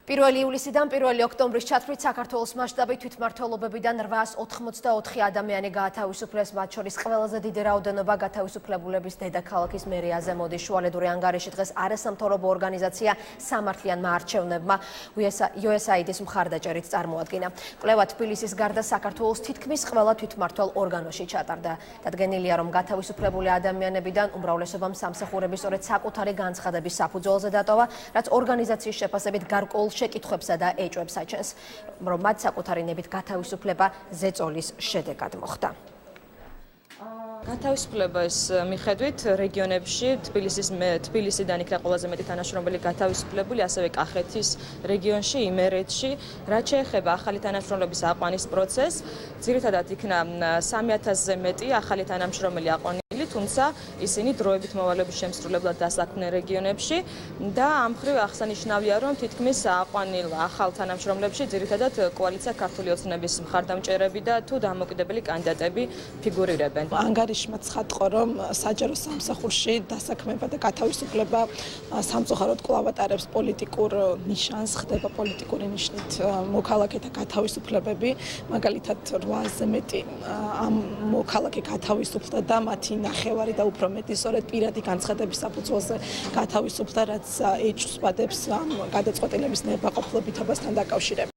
1 ივლისიდან 1 ოქტომბრის ჩათვლით საქართველოს მასშტაბით თვითმმართველობებიდან 884 ადამიანი გაათავისუფლეს, მათ შორის ყველაზე დიდი რაოდენობა გათავისუფლებულების დედაქალაქის მერიაზე მოდის. შუალედური ანგარიში დღეს არასამთავრობო ორგანიზაცია სამართლიანმა არჩევნებმა USAID-ის მხარდაჭერით წარმოადგინა. კვლევა თბილისის გარდა საქართველოს თითქმის ყველა თვითმმართველ ორგანოში ჩატარდა. დადგენილია, რომ გათავისუფლებული ადამიანებიდან უმრავლესობამ სამსახურები სწორედ საკუთარი განცხადების საფუძველზე დატოვა, რაც ორგანიზაციის შეფასებით გარკვეულ შეკითხვებსა და ეჭვებს აჩენს, რომ მათ საკუთარი ნებით გათავისუფლება ზეწოლის შედეგად მოხდა. გათავისუფლების მიხედვით რეგიონებში თბილისიდან იქნა ყველაზე მეტი თანამშრომელი გათავისუფლებული, ასევე კახეთის რეგიონში, იმერეთში. რაც შეეხება ახალი თანამშრომლობის აყვანის პროცესს, ძირითადად იქნა 3000-ზე მეტი ახალი თანამშრომელი აყვანილი, თუმცა ისინი დროებით მოვალეობის შემსრულებლად დასაქმდნენ რეგიონებში და ამ მხრივ აღსანიშნავია, რომ თითქმის აყვანილ ახალ თანამშრომლებში ძირითადად კოალიცია ქართული ოცნების მხარდამჭერები და თუ დამოუკიდებელი კანდიდატები ფიგურირებენ. ანგარიშმა ცხადყო, რომ საჯარო სამსახურში დასაქმება და გათავისუფლება სამწუხაროდ კვლავ ატარებს პოლიტიკურ ნიშანს, ხდება პოლიტიკური ნიშნით მოქალაქეთა გათავისუფლებები, მაგალითად 800-ზე მეტი ამ მოქალაქე გათავისუფლდა და მათი ნახევარი და უფრო მეტი სწორედ პირადი განცხადების საფუძველზე გათავისუფლდა, რაც ეჭვს ვადებს ამ გადაწყვეტილების ნებაყოფლობითობასთან დაკავშირებით.